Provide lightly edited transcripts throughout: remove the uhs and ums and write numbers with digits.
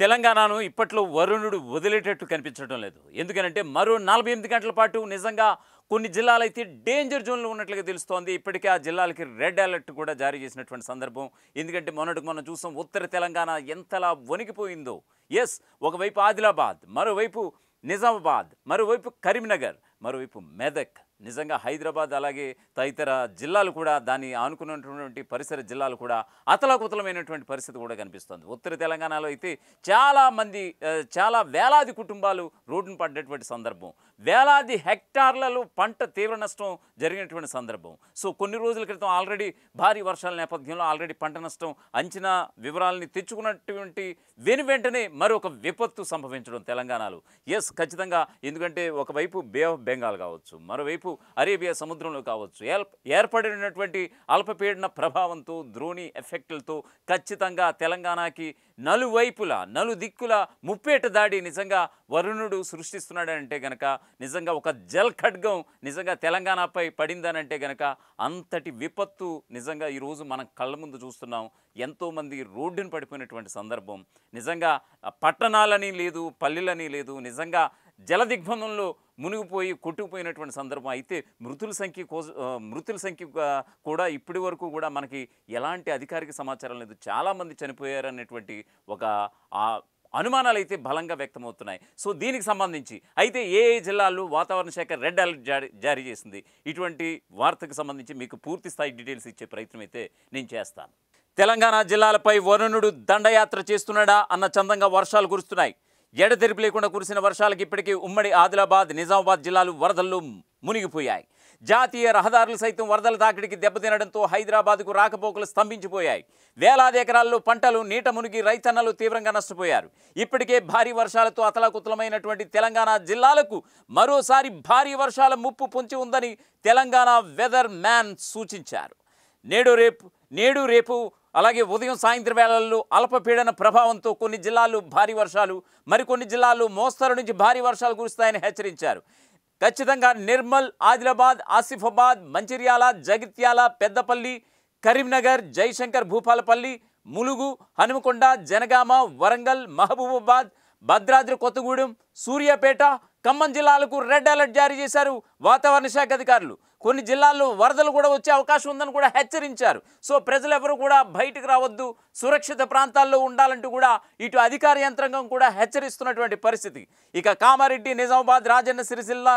తెలంగాణను ఇప్పట్లో వరుణుడు వదిలేటట్టు కనిపించడం లేదు. ఎందుకనంటే మరో 48 గంటల పాటు నిజంగా కొన్ని జిల్లాలైతే డేంజర్ జోన్‌లో ఉన్నట్లుగా తెలుస్తోంది. ఇప్పటికే ఆ జిల్లాలకి రెడ్ అలర్ట్ కూడా జారీ చేసినటువంటి సందర్భం. ఎందుకంటే మొన్నటికి మనం చూసాం ఉత్తర తెలంగాణ ఎంతలా వణికిపోయిందో. యెస్, ఒకవైపు ఆదిలాబాద్, మరోవైపు నిజామాబాద్, మరోవైపు కరీంనగర్, మరోవైపు మెదక్, నిజంగా హైదరాబాద్ అలాగే తదితర జిల్లాలు కూడా దాన్ని ఆనుకున్నటువంటి పరిసర జిల్లాలు కూడా అతలాకుతలమైనటువంటి పరిస్థితి కూడా కనిపిస్తుంది. ఉత్తర తెలంగాణలో అయితే చాలా వేలాది కుటుంబాలు రోడ్డున పడ్డటువంటి సందర్భం, వేలాది హెక్టార్లలో పంట తీవ్ర నష్టం జరిగినటువంటి సందర్భం. సో కొన్ని రోజుల క్రితం ఆల్రెడీ భారీ వర్షాల నేపథ్యంలో ఆల్రెడీ పంట నష్టం అంచనా వివరాలని తెచ్చుకున్నటువంటి వెంటనే మరొక విపత్తు సంభవించడం తెలంగాణలో. ఎస్, ఖచ్చితంగా. ఎందుకంటే ఒకవైపు బే ఆఫ్ బెంగాల్ కావచ్చు, మరోవైపు అరేబియా సముద్రంలో కావచ్చు, ఏర్పడినటువంటి అల్పపీడన ప్రభావంతో ద్రోణి ఎఫెక్టులతో ఖచ్చితంగా తెలంగాణకి నలువైపులా నలుదిక్కుల ముప్పేట దాడి నిజంగా వరుణుడు సృష్టిస్తున్నాడంటే గనక, నిజంగా ఒక జల్ ఖడ్గం నిజంగా తెలంగాణపై పడిందనంటే గనక అంతటి విపత్తు నిజంగా ఈరోజు మనం కళ్ళ ముందు చూస్తున్నాం. ఎంతోమంది రోడ్డును పడిపోయినటువంటి సందర్భం. నిజంగా పట్టణాలని లేదు, పల్లెలని లేదు, నిజంగా జలదిగ్బంధంలో మునిగిపోయి కొట్టుకుపోయినటువంటి సందర్భం. అయితే మృతుల సంఖ్య కూడా ఇప్పటి వరకు కూడా మనకి ఎలాంటి అధికారిక సమాచారం లేదు. చాలామంది చనిపోయారనేటువంటి ఒక అనుమానాలు అయితే బలంగా వ్యక్తమవుతున్నాయి. సో దీనికి సంబంధించి అయితే ఏ జిల్లాల్లో వాతావరణ శాఖ రెడ్ అలర్ట్ జారీ చేసింది, ఇటువంటి వార్తకు సంబంధించి మీకు పూర్తి స్థాయి డీటెయిల్స్ ఇచ్చే ప్రయత్నం అయితే నేను చేస్తాను. తెలంగాణ జిల్లాలపై వరుణుడు దండయాత్ర చేస్తున్నాడా అన్న చందంగా వర్షాలు కురుస్తున్నాయి. ఎడతెరిపి లేకుండా కురిసిన వర్షాలకు ఇప్పటికీ ఉమ్మడి ఆదిలాబాద్, నిజామాబాద్ జిల్లాలు వరదల్లో మునిగిపోయాయి. జాతీయ రహదారులు సైతం వరదల తాకిడికి దెబ్బతినడంతో హైదరాబాద్కు రాకపోకలు స్తంభించిపోయాయి. వేలాది ఎకరాల్లో పంటలు నీట మునిగి రైతన్నలు తీవ్రంగా నష్టపోయారు. ఇప్పటికే భారీ వర్షాలతో అతలాకుతలమైనటువంటి తెలంగాణ జిల్లాలకు మరోసారి భారీ వర్షాల ముప్పు పొంచి ఉందని తెలంగాణ వెదర్ మ్యాన్ సూచించారు. నేడు రేపు అలాగే ఉదయం సాయంత్రం వేళల్లో అల్పపీడన ప్రభావంతో కొన్ని జిల్లాల్లో భారీ వర్షాలు, మరికొన్ని జిల్లాల్లో మోస్తరు నుంచి భారీ వర్షాలు కురుస్తాయని హెచ్చరించారు. ఖచ్చితంగా నిర్మల్, ఆదిలాబాద్, ఆసిఫాబాద్, మంచిర్యాల, జగిత్యాల, పెద్దపల్లి, కరీంనగర్, జయశంకర్ భూపాలపల్లి, ములుగు, హనుమకొండ, జనగామ, వరంగల్, మహబూబాబాద్, భద్రాద్రి కొత్తగూడెం, సూర్యాపేట, ఖమ్మం జిల్లాలకు రెడ్ అలర్ట్ జారీ చేశారు వాతావరణ శాఖ అధికారులు. కొన్ని జిల్లాల్లో వరదలు కూడా వచ్చే అవకాశం ఉందని కూడా హెచ్చరించారు. సో ప్రజలు ఎవరు కూడా బయటకు రావద్దు, సురక్షిత ప్రాంతాల్లో ఉండాలంటూ కూడా ఇటు అధికార యంత్రాంగం కూడా హెచ్చరిస్తున్నటువంటి పరిస్థితి. ఇక కామారెడ్డి, నిజామాబాద్, రాజన్న సిరిసిల్ల,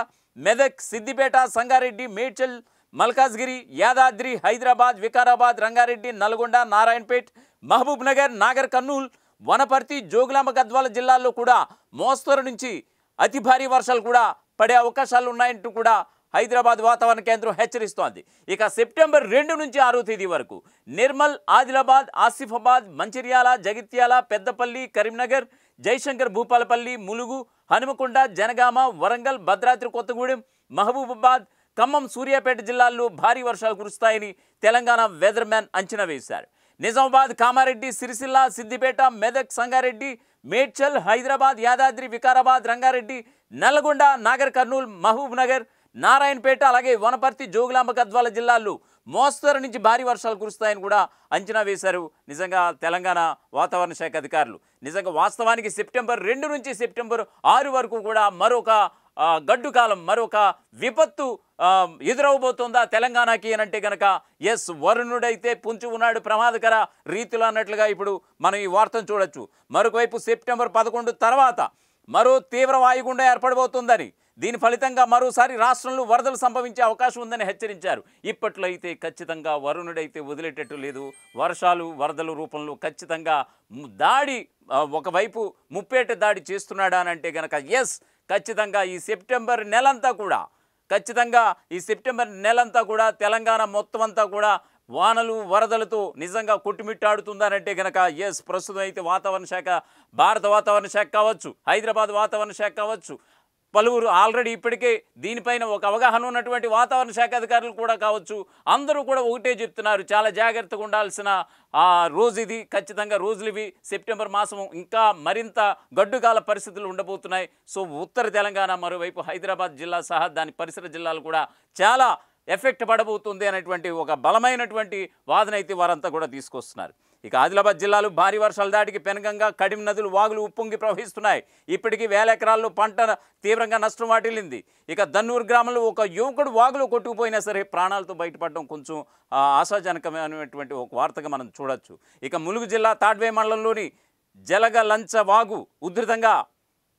మెదక్, సిద్దిపేట, సంగారెడ్డి, మేడ్చల్, మల్కాజ్గిరి, యాదాద్రి, హైదరాబాద్, వికారాబాద్, రంగారెడ్డి, నల్గొండ, నారాయణపేట్, మహబూబ్ నగర్, నాగర్ కర్నూల్, వనపర్తి, జోగులాంబ, గద్వాల జిల్లాల్లో కూడా మోస్తరు నుంచి అతి భారీ వర్షాలు కూడా పడే అవకాశాలు ఉన్నాయంటూ కూడా హైదరాబాద్ వాతావరణ కేంద్రం హెచ్చరిస్తోంది. ఇక సెప్టెంబర్ 2 నుంచి 6వ తేదీ వరకు నిర్మల్, ఆదిలాబాద్, ఆసిఫాబాద్, మంచిర్యాల, జగిత్యాల, పెద్దపల్లి, కరీంనగర్, జయశంకర్ భూపాలపల్లి, ములుగు, హనుమకొండ, జనగామ, వరంగల్, భద్రాద్రి కొత్తగూడెం, మహబూబాబాద్, ఖమ్మం, సూర్యాపేట జిల్లాల్లో భారీ వర్షాలు కురుస్తాయని తెలంగాణ వెదర్ మ్యాన్ అంచనా వేశారు. నిజామాబాద్, కామారెడ్డి, సిరిసిల్ల, సిద్దిపేట, మెదక్, సంగారెడ్డి, మేడ్చల్, హైదరాబాద్, యాదాద్రి, వికారాబాద్, రంగారెడ్డి, నల్గొండ, నాగర్ కర్నూల్, మహబూబ్ నగర్, నారాయణపేట అలాగే వనపర్తి, జోగులాంబ, గద్వాల జిల్లాల్లో మోస్తరు నుంచి భారీ వర్షాలు కురుస్తాయని కూడా అంచనా వేశారు నిజంగా తెలంగాణ వాతావరణ శాఖ అధికారులు. నిజంగా వాస్తవానికి సెప్టెంబర్ 2 నుంచి సెప్టెంబర్ 6 వరకు కూడా మరొక గడ్డు కాలం, మరొక విపత్తు ఎదురవబోతుందా తెలంగాణకి అనంటే కనుక ఎస్, వరుణుడైతే పుంచి ఉన్నాడు ప్రమాదకర రీతిలో అన్నట్లుగా ఇప్పుడు మనం ఈ వార్తను చూడొచ్చు. మరొకవైపు సెప్టెంబర్ 11 తర్వాత మరో తీవ్ర వాయుగుండం ఏర్పడబోతుందని, దీని ఫలితంగా మరోసారి రాష్ట్రంలో వరదలు సంభవించే అవకాశం ఉందని హెచ్చరించారు. ఇప్పట్లో అయితే ఖచ్చితంగా వరుణుడైతే వదిలేటట్టు లేదు. వర్షాలు, వరదల రూపంలో ఖచ్చితంగా దాడి, ఒకవైపు ముప్పేట దాడి చేస్తున్నాడా అని అంటే కనుక ఎస్, ఖచ్చితంగా ఈ సెప్టెంబర్ నెలంతా కూడా తెలంగాణ మొత్తం అంతా కూడా వానలు, వరదలతో నిజంగా కొట్టుమిట్టాడుతుందనంటే కనుక ఎస్, ప్రస్తుతం అయితే వాతావరణ శాఖ, భారత వాతావరణ శాఖ కావచ్చు, హైదరాబాద్ వాతావరణ శాఖ కావచ్చు, పలువురు ఆల్రెడీ ఇప్పటికే దీనిపైన ఒక అవగాహన ఉన్నటువంటి వాతావరణ శాఖ అధికారులు కూడా కావచ్చు, అందరూ కూడా ఒకటే చెప్తున్నారు, చాలా జాగ్రత్తగా ఉండాల్సిన రోజు ఇది. ఖచ్చితంగా రోజులు ఇవి. సెప్టెంబర్ మాసం ఇంకా మరింత గడ్డుకాల పరిస్థితులు ఉండబోతున్నాయి. సో ఉత్తర తెలంగాణ, మరోవైపు హైదరాబాద్ జిల్లా సహా దాని పరిసర జిల్లాలు కూడా చాలా ఎఫెక్ట్ పడబోతుంది అనేటువంటి ఒక బలమైనటువంటి వాదన అయితే వారంతా కూడా తీసుకొస్తున్నారు. ఇక ఆదిలాబాద్ జిల్లాలో భారీ వర్షాల దాటికి పెనగంగా కడిం నదులు వాగులు ఉప్పొంగి ప్రవహిస్తున్నాయి. ఇప్పటికీ వేల ఎకరాల్లో పంట తీవ్రంగా నష్టం వాటిల్లింది. ఇక దన్నూరు గ్రామంలో ఒక యువకుడు వాగులో కొట్టుకుపోయినా సరే ప్రాణాలతో బయటపడడం కొంచెం ఆశాజనకమైనటువంటి ఒక వార్తగా మనం చూడొచ్చు. ఇక ములుగు జిల్లా తాడ్వే మండలంలోని జలగలంచ వాగు ఉధృతంగా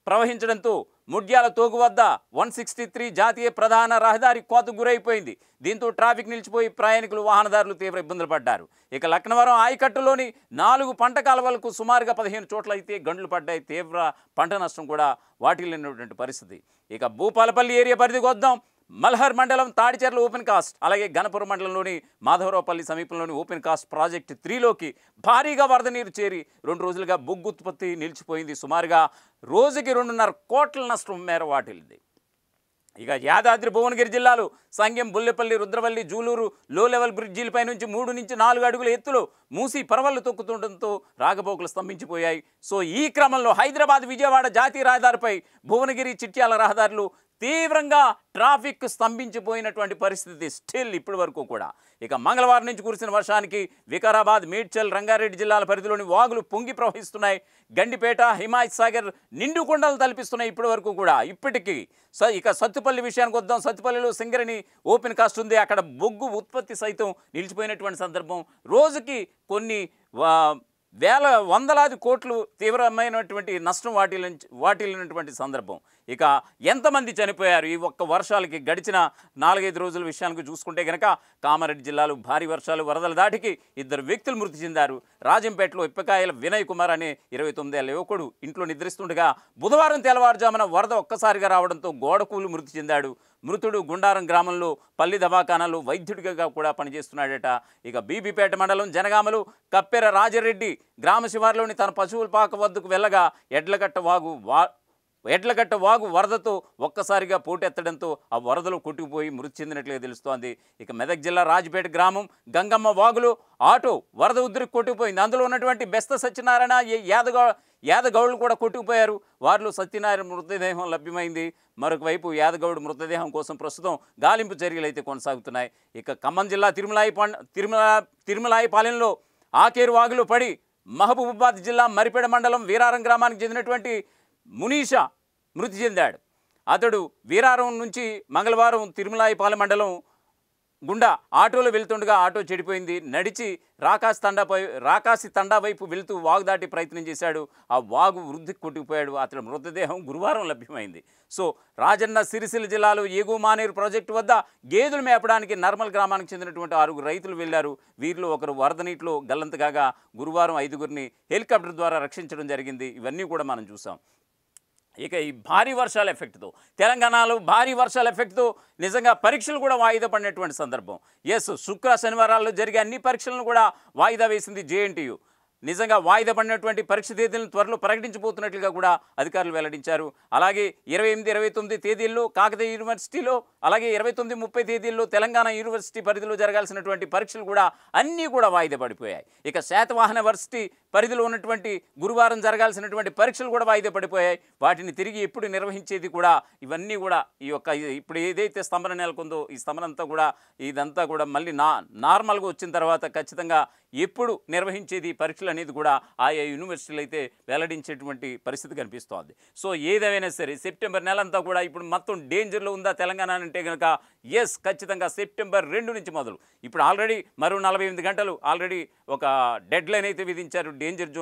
ప్రవహించడంతో ముడ్యాల తోగు వద్ద 163 జాతీయ ప్రధాన రహదారి కోతకు గురైపోయింది. దీంతో ట్రాఫిక్ నిలిచిపోయి ప్రయాణికులు వాహనదారులు తీవ్ర ఇబ్బందులు పడ్డారు. ఇక లక్నవరం ఆయకట్టులోని 4 పంట కాలువలకు సుమారుగా 15 చోట్ల అయితే గండ్లు పడ్డాయి. తీవ్ర పంట నష్టం కూడా వాటిల్లినటువంటి పరిస్థితి. ఇక భూపాలపల్లి ఏరియా పరిధికి వద్దాం. మల్హర్ మండలం తాడిచెర్ల ఓపెన్ కాస్ట్, అలాగే గణపురం మండలంలోని మాధవరావుపల్లి సమీపంలోని ఓపెన్ కాస్ట్ ప్రాజెక్టు 3లోకి భారీగా వరద నీరు చేరి 2 రోజులుగా బొగ్గు ఉత్పత్తి నిలిచిపోయింది. సుమారుగా రోజుకి 2.5 కోట్ల నష్టం మేర వాటిల్లింది. ఇక యాదాద్రి భువనగిరి జిల్లాలో సంగెం, బుల్లెపల్లి, రుద్రవల్లి, జూలూరు లో లెవెల్ బ్రిడ్జిలపై నుంచి 3 నుంచి 4 అడుగుల ఎత్తులో మూసి పరవళ్లు తొక్కుతుండటంతో రాకపోకలు స్తంభించిపోయాయి. సో ఈ క్రమంలో హైదరాబాద్ విజయవాడ జాతీయ రహదారిపై భువనగిరి చిట్యాల రహదారులు తీవ్రంగా ట్రాఫిక్ స్తంభించిపోయినటువంటి పరిస్థితి స్టిల్ ఇప్పటి వరకు కూడా. ఇక మంగళవారం నుంచి కురిసిన వర్షానికి వికారాబాద్, మేడ్చల్, రంగారెడ్డి జిల్లాల పరిధిలోని వాగులు పొంగి ప్రవహిస్తున్నాయి. గండిపేట, హిమాయత్ సాగర్ నిండు కొండలు తలపిస్తున్నాయి ఇప్పటి వరకు కూడా. ఇప్పటికీ ఇక సత్తుపల్లి విషయానికి వద్దాం. సత్తుపల్లిలో సింగరేణి ఓపెన్ కాస్ట్ ఉంది. అక్కడ బొగ్గు ఉత్పత్తి సైతం నిలిచిపోయినటువంటి సందర్భం. రోజుకి వందలాది కోట్లు తీవ్రమైనటువంటి నష్టం వాటిల్లినటువంటి సందర్భం. ఇక ఎంతమంది చనిపోయారు ఈ ఒక్క వర్షాలకి? గడిచిన 4-5 రోజుల విషయానికి చూసుకుంటే కనుక కామారెడ్డి జిల్లాలో భారీ వర్షాలు వరదల దాటికి 2 వ్యక్తులు మృతి చెందారు. రాజంపేటలో ఇప్పకాయల వినయ్ కుమార్ అనే 29 ఏళ్ల యువకుడు ఇంట్లో నిద్రిస్తుండగా బుధవారం తెల్లవారుజామున వరద ఒక్కసారిగా రావడంతో గోడకూలు మృతి చెందాడు. మృతుడు గుండారం గ్రామంలో పల్లి దవాఖానాలో వైద్యుడిగా కూడా పనిచేస్తున్నాడట. ఇక బీబీపేట మండలం జనగామలో కప్పెర రాజరెడ్డి గ్రామ శివారులోని తన పశువుల పాక వద్దకు వెళ్ళగా ఎడ్లగట్ట వాగు వరదతో ఒక్కసారిగా పోటెత్తడంతో ఆ వరదలో కొట్టుకుపోయి మృతి చెందినట్లుగా తెలుస్తోంది. ఇక మెదక్ జిల్లా రాజపేట గ్రామం గంగమ్మ వాగులో ఆటో వరద ఉద్రికి కొట్టుకుపోయింది. అందులో ఉన్నటువంటి బెస్త సత్యనారాయణ, యాదగౌడ్లు కూడా కొట్టుకుపోయారు. వారిలో సత్యనారాయణ మృతదేహం లభ్యమైంది. మరొక వైపు యాదగౌడ్ మృతదేహం కోసం ప్రస్తుతం గాలింపు చర్యలు అయితే కొనసాగుతున్నాయి. ఇక ఖమ్మం జిల్లా తిరుమలాయిపాలెంలో ఆకేరు వాగులో పడి మహబూబాబాద్ జిల్లా మరిపేడ మండలం వీరారం గ్రామానికి చెందినటువంటి మునీషా మృతి చెందాడు. అతడు వీరారం నుంచి మంగళవారం తిరుమలాయిపాలెం మండలం గుండా ఆటోలో వెళ్తుండగా ఆటో చెడిపోయింది. నడిచి రాకాసి తండా వైపు వెళుతూ వాగు దాటి ప్రయత్నం చేశాడు. ఆ వాగు వృద్ధికి కొట్టుకుపోయాడు. అతడి మృతదేహం గురువారం లభ్యమైంది. సో రాజన్న సిరిసిల్ల జిల్లాలో ఏగుమానేరు ప్రాజెక్టు వద్ద గేదెలు మేపడానికి నర్మల్ గ్రామానికి చెందినటువంటి 6 రైతులు వెళ్లారు. వీరిలో ఒకరు వరద నీటిలో గల్లంత కాగా గురువారం 5గురిని హెలికాప్టర్ ద్వారా రక్షించడం జరిగింది. ఇవన్నీ కూడా మనం చూసాం. ఇక ఈ భారీ వర్షాల ఎఫెక్ట్తో తెలంగాణలో భారీ వర్షాల ఎఫెక్ట్తో నిజంగా పరీక్షలు కూడా వాయిదా పడినటువంటి సందర్భం. శుక్ర శనివారాల్లో జరిగే అన్ని పరీక్షలను కూడా వాయిదా వేసింది జేఎన్టీయూ. నిజంగా వాయిదా పడినటువంటి పరీక్ష తేదీలను త్వరలో ప్రకటించబోతున్నట్లుగా కూడా అధికారులు వెల్లడించారు. అలాగే 28, 29 తేదీల్లో కాకతీయ యూనివర్సిటీలో, అలాగే 29, 30 తేదీల్లో తెలంగాణ యూనివర్సిటీ పరిధిలో జరగాల్సినటువంటి పరీక్షలు కూడా అన్నీ కూడా వాయిదా పడిపోయాయి. ఇక శాతవాహన వర్సిటీ పరిధిలో ఉన్నటువంటి గురువారం జరగాల్సినటువంటి పరీక్షలు కూడా వాయిదా పడిపోయాయి. వాటిని తిరిగి ఎప్పుడు నిర్వహించేది కూడా ఇవన్నీ కూడా ఇప్పుడు ఏదైతే స్తంభన నెలకొందో ఈ స్తంభన ఇదంతా కూడా మళ్ళీ నార్మల్గా వచ్చిన తర్వాత ఖచ్చితంగా ఎప్పుడు నిర్వహించేది పరీక్షలు అనేది కూడా ఆయా యూనివర్సిటీలు అయితే వెల్లడించేటువంటి పరిస్థితి కనిపిస్తోంది. సో ఏదైనా సరే సెప్టెంబర్ నెలంతా కూడా ఇప్పుడు మొత్తం డేంజర్లో ఉందా తెలంగాణ అంటే కనుక ఖచ్చితంగా సెప్టెంబర్ 2 నుంచి మొదలు. ఇప్పుడు ఆల్రెడీ మరో 48 గంటలు ఆల్రెడీ ఒక డెడ్ లైన్ అయితే విధించారు. డేంజర్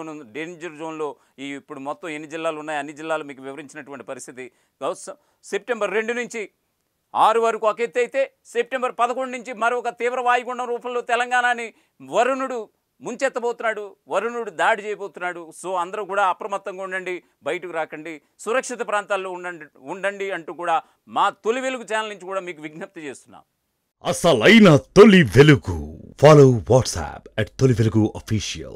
జోన్లో ఇప్పుడు మొత్తం ఎన్ని జిల్లాలు ఉన్నాయి అన్ని జిల్లాలు మీకు వివరించినటువంటి పరిస్థితి. సెప్టెంబర్ 2 నుంచి 6 వరకు ఒక ఎత్తు అయితే సెప్టెంబర్ 11 నుంచి మరొక తీవ్ర వాయుగుండం రూపంలో తెలంగాణని వరుణుడు ముంచెత్తబోతున్నాడు, వరుణుడు దాడి చేయబోతున్నాడు. సో అందరూ కూడా అప్రమత్తంగా ఉండండి, బయటకు రాకండి, సురక్షిత ప్రాంతాల్లో ఉండండి అంటూ కూడా మా తొలి వెలుగు ఛానల్ నుంచి కూడా మీకు విజ్ఞప్తి చేస్తున్నాం. అసలైన తొలి వెలుగు. ఫాలో వాట్సాప్ @తొలి వెలుగు official.